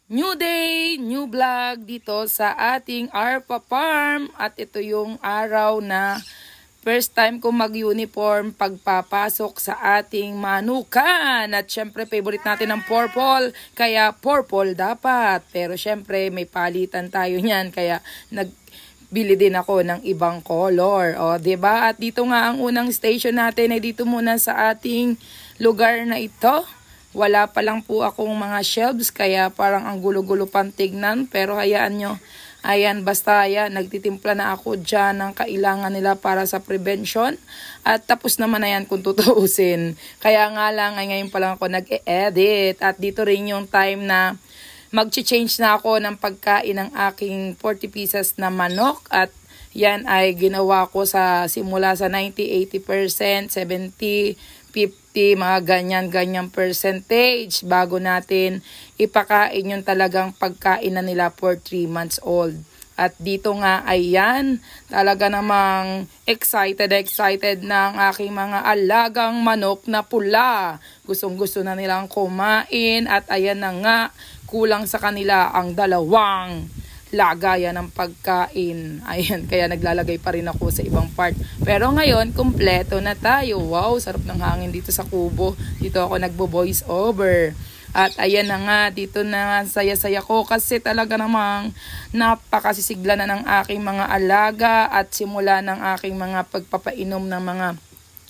New day, new vlog dito sa ating Arpa Farm. At ito yung araw na first time ko mag-uniform pagpapasok sa ating manukan. At syempre favorite natin ang purple, kaya purple dapat. Pero syempre may palitan tayo niyan, kaya nagbili din ako ng ibang color. O, 'di ba? At dito nga ang unang station natin ay dito muna sa ating lugar na ito. Wala pa lang po akong mga shelves, kaya parang ang gulo-gulo pang tignan. Pero hayaan nyo, ayan, basta ayan, nagtitimpla na ako dyan ng kailangan nila para sa prevention. At tapos naman na yan kung tutuusin. Kaya nga lang, ay ngayon pa lang ako nag-e-edit. At dito rin yung time na mag-change na ako ng pagkain ng aking 40 pieces na manok. At yan ay ginawa ko sa simula sa 90-80%, 70, 50, mga ganyan percentage bago natin ipakain yung talagang pagkain na nila for 3 months old. At dito nga ayan, talaga namang excited ng aking mga alagang manok na pula. Gustong-gusto na nilang kumain at ayan na nga, kulang sa kanila ang dalawang lagayan ng pagkain. Ayan, kaya naglalagay pa rin ako sa ibang part. Pero ngayon, kumpleto na tayo. Wow, sarap ng hangin dito sa kubo. Dito ako nagbo-voice over. At ayan na nga, dito na saya-saya ko kasi talaga namang napakasisigla na ng aking mga alaga at simula ng aking mga pagpapainom ng mga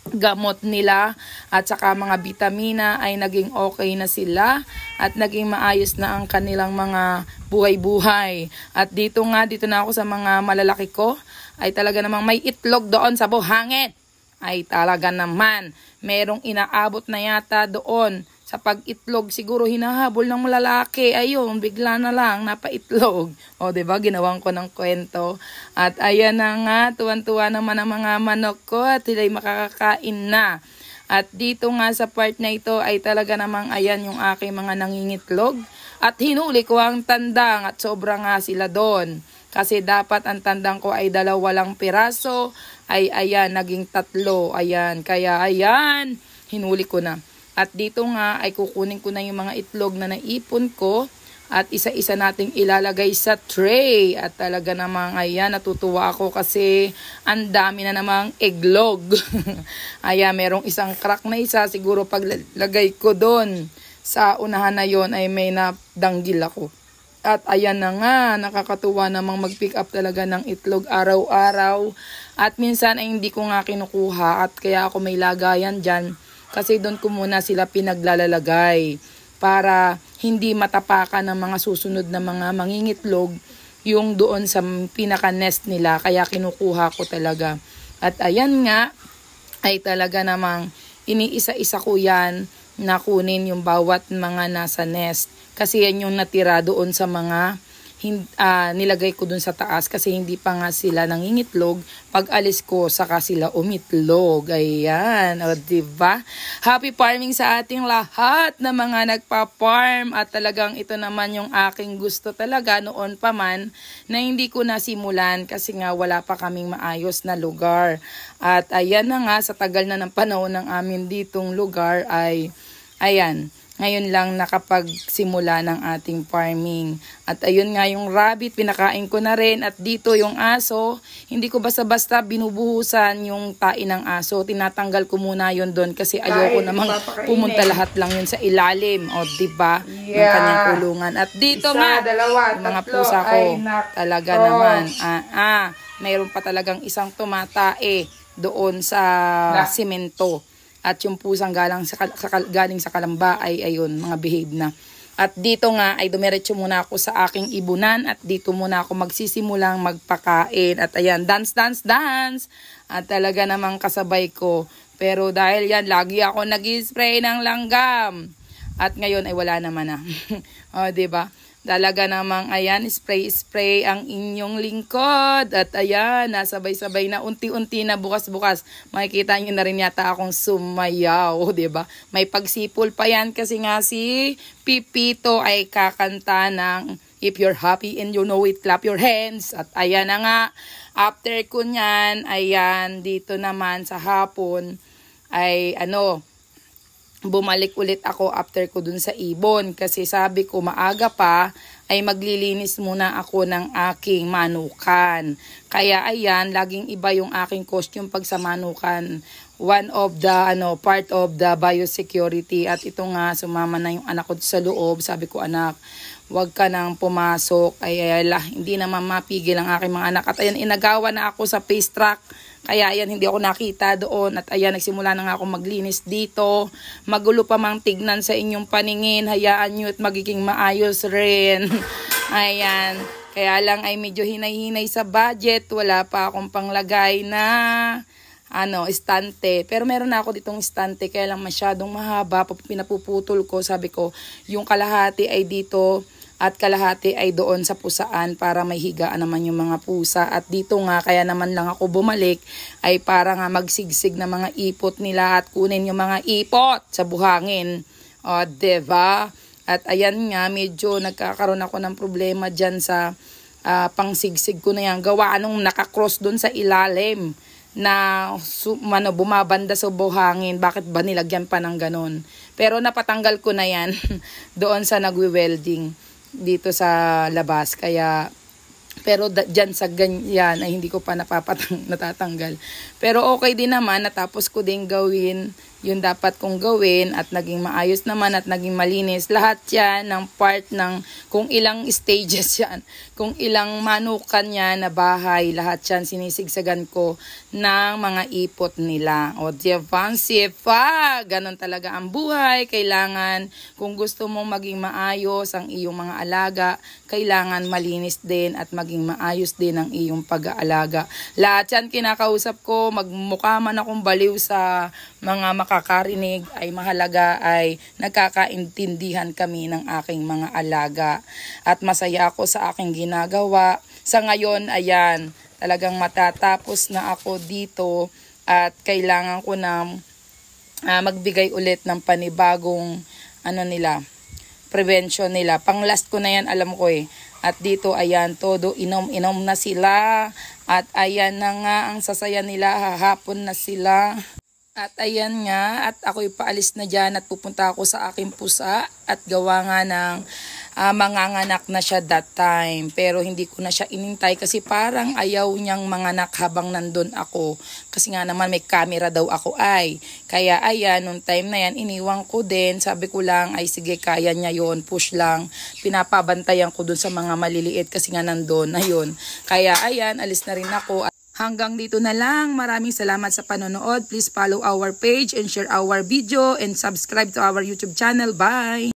gamot nila at saka mga vitamina ay naging okay na sila at naging maayos na ang kanilang mga buhay-buhay. At dito na ako sa mga malalaki ko, ay talaga namang may itlog doon sa buhangin. Ay talaga naman, merong inaabot na yata doon sa pag-itlog, siguro hinahabol ng malalaki. Ayun, bigla na lang napaitlog. O, 'di ba? Ginawan ko ng kwento. At ayan na nga, tuwan-tuwa naman ang mga manok ko at sila'y makakakain na. At dito nga sa part na ito ay talaga namang ayan yung aking mga nangingitlog. At hinuli ko ang tandang at sobra nga sila doon. Kasi dapat ang tandang ko ay 2 lang piraso. Ay ayan, naging 3. Ayan, kaya ayan, hinuli ko na. At dito nga ay kukunin ko na yung mga itlog na naipon ko at isa-isa nating ilalagay sa tray. At talaga namang ayan, natutuwa ako kasi ang dami na namang eglog. Ayan, merong isang crack na isa. Siguro paglagay ko doon sa unahan na yon ay may nadanggil ako. At ayan na nga, nakakatuwa namang mag-pick up talaga ng itlog araw-araw. At minsan ay hindi ko nga kinukuha at kaya ako may lagayan dyan. Kasi doon ko muna sila pinaglalalagay para hindi matapakan ng mga susunod na mga mangingitlog yung doon sa pinaka-nest nila. Kaya kinukuha ko talaga. At ayan nga, ay talaga namang iniisa-isa ko yan na kunin yung bawat mga nasa nest. Kasi yan yung natira doon sa mga nilagay ko dun sa taas kasi hindi pa nga sila nangingitlog. Pag alis ko, saka sila umitlog. Ayan, o diba? Happy farming sa ating lahat na mga nagpa-farm. At talagang ito naman yung aking gusto talaga noon pa man na hindi ko nasimulan kasi nga wala pa kaming maayos na lugar. At ayan na nga, sa tagal na ng panahon ng amin ditong lugar ay ayan, ngayon lang nakapagsimula ng ating farming. At ayun nga yung rabbit, pinakain ko na rin. At dito yung aso, hindi ko basta-basta binubuhusan yung tain ng aso. Tinatanggal ko muna yun doon kasi ayoko namang pumunta lahat lang yun sa ilalim. O, diba? Ng kanyang kulungan. At dito nga, yung mga pusa ko, talaga naman. Mayroon pa talagang isang tumatae doon sa simento. At yung pusang galing sa kalamba ay ayun, mga behave na. At dito nga ay dumiretso muna ako sa aking ibunan at dito muna ako magsisimulang magpakain. At ayan, dance. At talaga namang kasabay ko. Pero dahil yan, lagi ako nag-spray ng langgam. At ngayon ay wala naman na. O, diba? Talaga namang ayan, spray ang inyong lingkod. At ayan, nasabay-sabay na unti-unti na bukas-bukas. Makikita nyo na rin yata akong sumayaw, diba? May pagsipol pa yan kasi nga si Pipito ay kakanta ng If You're Happy and You Know It, Clap Your Hands. At ayan na nga, after ko nyan, ayan, dito naman sa hapon ay bumalik ulit ako after ko dun sa ibon. Kasi sabi ko maaga pa ay maglilinis muna ako ng aking manukan. Kaya ayan, laging iba yung aking costume pag sa manukan. One of the part of the biosecurity. At ito nga, sumama na yung anak ko sa loob. Sabi ko, anak, wag ka nang pumasok. Hindi naman mapigil ang aking mga anak. At ayan, inagawa na ako sa face track. Kaya ayan, hindi ako nakita doon. At ayan, nagsimula na nga ako maglinis dito. Magulo pa mang tignan sa inyong paningin. Hayaan nyo at magiging maayos rin. Ayan. Kaya lang ay medyo hinay-hinay sa budget. Wala pa akong panglagay na estante. Pero meron na ako ditong estante. Kaya lang masyadong mahaba. Pinapuputol ko. Sabi ko, yung kalahati ay dito. At kalahati ay doon sa pusaan para may higaan naman yung mga pusa. At dito nga, kaya naman lang ako bumalik, ay para nga magsigsig na mga ipot nila at kunin yung mga ipot sa buhangin. O, diba? At ayan nga, medyo nagkakaroon ako ng problema dyan sa pangsigsig ko na yan. Gawa anong nakakross doon sa ilalim na bumabanda sa buhangin. Bakit ba nilagyan pa ng ganun? Pero napatanggal ko na yan doon sa nagwe-welding dito sa labas. Kaya pero dyan sa ganyan ay hindi ko pa natatanggal. Pero okay din naman, natapos ko din gawin yung dapat kong gawin at naging maayos naman at naging malinis. Lahat yan ng part ng kung ilang stages yan, kung ilang manukan yan na bahay, lahat yan sinisigsagan ko ng mga ipot nila. O fancy pa, ganun talaga ang buhay. Kailangan kung gusto mong maging maayos ang iyong mga alaga, kailangan malinis din at maging maayos din ang iyong pag-aalaga. Lahat yan kinakausap ko, magmukha man akong baliw sa mga makakarinig, ay mahalaga ay nagkakaintindihan kami ng aking mga alaga. At masaya ako sa aking ginagawa. Sa ngayon, ayan, talagang matatapos na ako dito at kailangan ko na magbigay ulit ng panibagong prevention nila. Pang last ko na yan, alam ko eh. At dito, ayan, todo inom-inom na sila. At ayan na nga, ang sasaya nila, hahapon na sila. At ayan nga, at ako'y paalis na dyan at pupunta ako sa aking pusa. At gawa nga ng manganganak na siya that time. Pero hindi ko na siya inintay kasi parang ayaw niyang manganak habang nandun ako. Kasi nga naman may camera daw ako ay. Kaya ayan, nung time na yan, iniwan ko din. Sabi ko lang, ay sige, kaya niya yon, push lang. Pinapabantayan ko dun sa mga maliliit kasi nga nandun. Ayun. Kaya ayan, alis na rin ako. Hanggang dito na lang. Maraming salamat sa panonood. Please follow our page and share our video and subscribe to our YouTube channel. Bye!